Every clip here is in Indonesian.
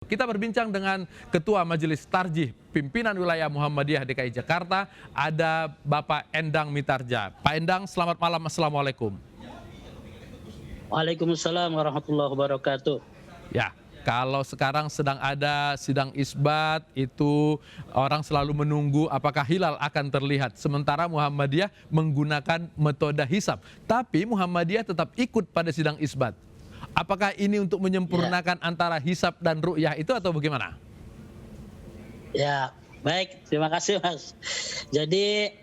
Kita berbincang dengan Ketua Majelis Tarjih Pimpinan Wilayah Muhammadiyah DKI Jakarta, ada Bapak Endang Mitarja. Pak Endang, selamat malam. Assalamualaikum. Waalaikumsalam warahmatullahi wabarakatuh. Ya, kalau sekarang sedang ada sidang isbat, itu orang selalu menunggu apakah hilal akan terlihat. Sementara Muhammadiyah menggunakan metode hisab. Tapi Muhammadiyah tetap ikut pada sidang isbat. Apakah ini untuk menyempurnakan antara hisab dan ru'yah itu atau bagaimana? Ya, baik. Terima kasih, Mas. Jadi,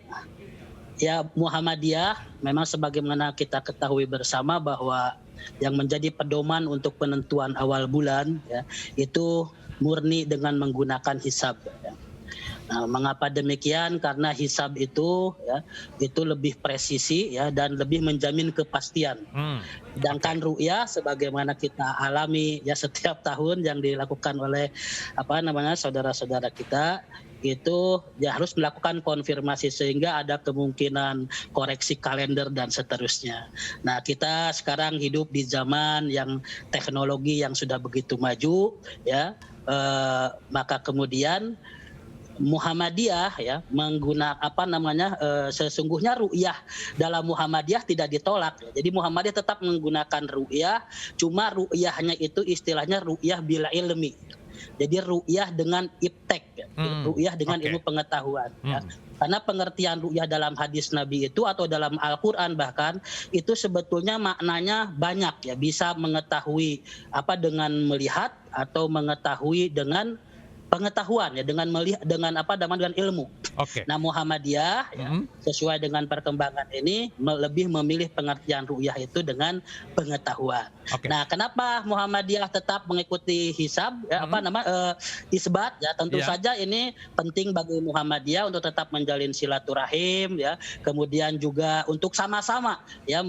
ya Muhammadiyah memang sebagaimana kita ketahui bersama bahwa yang menjadi pedoman untuk penentuan awal bulan ya, itu murni dengan menggunakan hisab. Ya. Nah, mengapa demikian? Karena hisab itu ya, itu lebih presisi ya dan lebih menjamin kepastian. Sedangkan ru'yah sebagaimana kita alami ya setiap tahun yang dilakukan oleh saudara-saudara kita itu ya harus melakukan konfirmasi sehingga ada kemungkinan koreksi kalender dan seterusnya. Nah, kita sekarang hidup di zaman yang teknologi yang sudah begitu maju ya, maka kemudian Muhammadiyah ya sesungguhnya ru'yah dalam Muhammadiyah tidak ditolak ya. Jadi Muhammadiyah tetap menggunakan ru'yah, cuma ru'yahnya itu istilahnya ru'yah bila ilmi. Jadi ru'yah dengan iptek ya. Ru'yah dengan ilmu pengetahuan ya. Karena pengertian ru'yah dalam hadis Nabi itu atau dalam Al-Qur'an bahkan itu sebetulnya maknanya banyak ya, bisa mengetahui dengan melihat atau mengetahui dengan pengetahuan ya, dengan melihat dengan ilmu. Nah, Muhammadiyah ya, sesuai dengan perkembangan ini lebih memilih pengertian ru'yah itu dengan pengetahuan. Nah, kenapa Muhammadiyah tetap mengikuti hisab ya, isbat ya, tentu saja ini penting bagi Muhammadiyah untuk tetap menjalin silaturahim ya, kemudian juga untuk sama-sama ya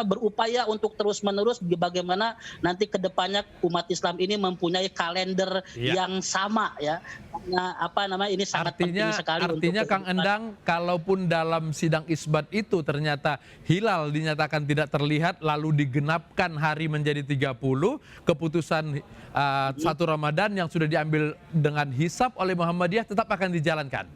berupaya untuk terus-menerus bagaimana nanti kedepannya umat Islam ini mempunyai kalender yang sama ya, karena ini sangat penting sekali. Artinya Kang Endang, kalaupun dalam sidang isbat itu ternyata hilal dinyatakan tidak terlihat lalu digenapkan hari menjadi 30, keputusan 1 Ramadan yang sudah diambil dengan hisab oleh Muhammadiyah tetap akan dijalankan.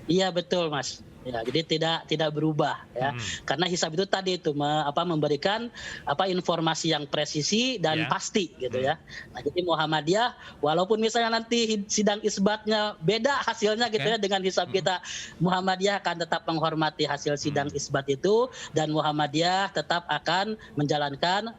Iya betul, Mas. Ya, jadi tidak berubah ya. Karena hisab itu tadi itu memberikan informasi yang presisi dan pasti gitu ya. Nah, jadi Muhammadiyah walaupun misalnya nanti sidang isbatnya beda hasilnya gitu ya dengan hisab kita, Muhammadiyah akan tetap menghormati hasil sidang isbat itu dan Muhammadiyah tetap akan menjalankan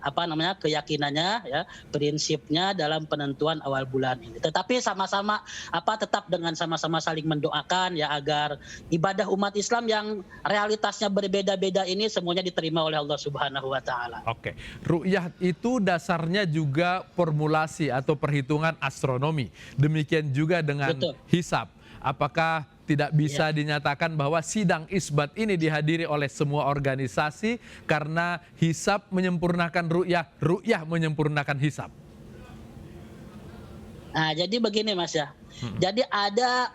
keyakinannya ya, prinsipnya dalam penentuan awal bulan ini. Tetapi sama-sama tetap dengan sama-sama saling mendoakan ya agar ibadah umat Islam yang realitasnya berbeda-beda ini semuanya diterima oleh Allah Subhanahu wa taala. Oke. Ru'yah itu dasarnya juga formulasi atau perhitungan astronomi. Demikian juga dengan hisab. Apakah tidak bisa dinyatakan bahwa sidang isbat ini dihadiri oleh semua organisasi karena hisab menyempurnakan ru'yah, ru'yah menyempurnakan hisab? Nah, jadi begini Mas ya. Jadi ada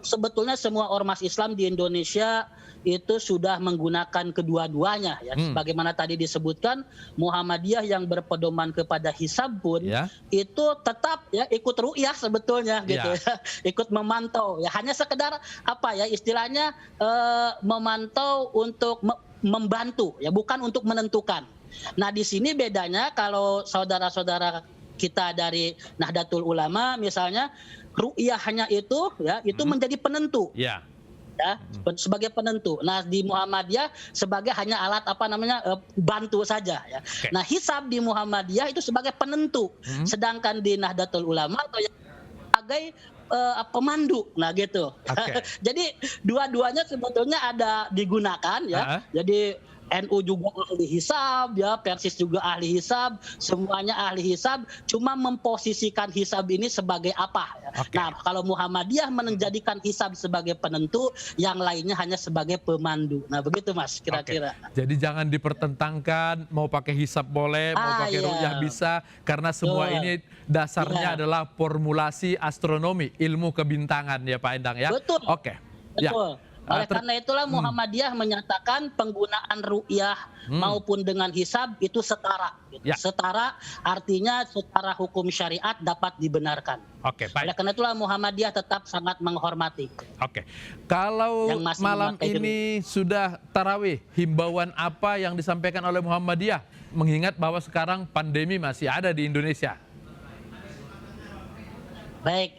sebetulnya semua ormas Islam di Indonesia itu sudah menggunakan kedua-duanya ya. Sebagaimana tadi disebutkan, Muhammadiyah yang berpedoman kepada hisab pun itu tetap ya ikut ru'yah sebetulnya gitu ya. Ikut memantau ya, hanya sekedar istilahnya memantau untuk membantu ya, bukan untuk menentukan. Nah, di sini bedanya kalau saudara-saudara kita dari Nahdlatul Ulama misalnya, ru'yahnya itu ya itu menjadi penentu. Ya, sebagai penentu. Nah, di Muhammadiyah sebagai hanya alat bantu saja ya. Nah, hisab di Muhammadiyah itu sebagai penentu. Sedangkan di Nahdlatul Ulama atau sebagai pemandu. Nah, gitu. Jadi dua-duanya sebetulnya ada digunakan ya. Jadi NU juga ahli hisab ya, Persis juga ahli hisab, semuanya ahli hisab, cuma memposisikan hisab ini sebagai apa ya. Nah, kalau Muhammadiyah menjadikan hisab sebagai penentu, yang lainnya hanya sebagai pemandu. Nah, begitu Mas kira-kira. Jadi jangan dipertentangkan mau pakai hisab boleh, mau pakai ru'yah bisa, karena semua ini dasarnya adalah formulasi astronomi, ilmu kebintangan ya Pak Endang ya. Betul. Ya. Oleh karena itulah Muhammadiyah menyatakan penggunaan ru'yah maupun dengan hisab itu setara. Gitu. Ya. Setara artinya secara hukum syariat dapat dibenarkan. Oke, baik. Oleh karena itulah Muhammadiyah tetap sangat menghormati. Oke, kalau Yang masih malam memakai ini sudah tarawih, himbauan apa yang disampaikan oleh Muhammadiyah? Mengingat bahwa sekarang pandemi masih ada di Indonesia. Baik,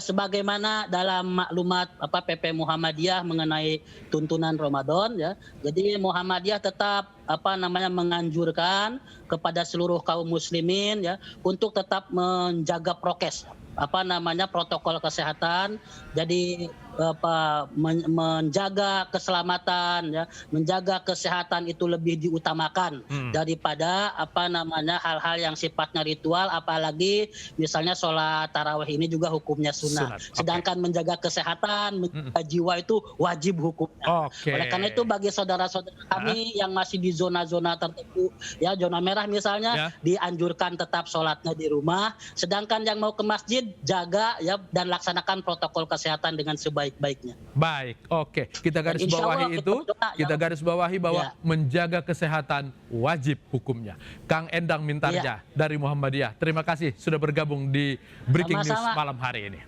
sebagaimana dalam maklumat PP Muhammadiyah mengenai tuntunan Ramadan ya. Jadi Muhammadiyah tetap menganjurkan kepada seluruh kaum muslimin ya untuk tetap menjaga prokes protokol kesehatan. Jadi menjaga keselamatan ya, menjaga kesehatan itu lebih diutamakan daripada hal-hal yang sifatnya ritual, apalagi misalnya sholat tarawih ini juga hukumnya sunnah. Sedangkan menjaga kesehatan, menjaga jiwa itu wajib hukumnya. Oleh karena itu bagi saudara-saudara kami yang masih di zona-zona tertentu ya, zona merah misalnya, dianjurkan tetap sholatnya di rumah. Sedangkan yang mau ke masjid jaga ya dan laksanakan protokol kesehatan dengan sebaik-baiknya. Baik, oke. Kita garis bawahi itu, kita garis bawahi bahwa menjaga kesehatan wajib hukumnya. Kang Endang Mintarja dari Muhammadiyah, terima kasih sudah bergabung di Breaking News malam hari ini.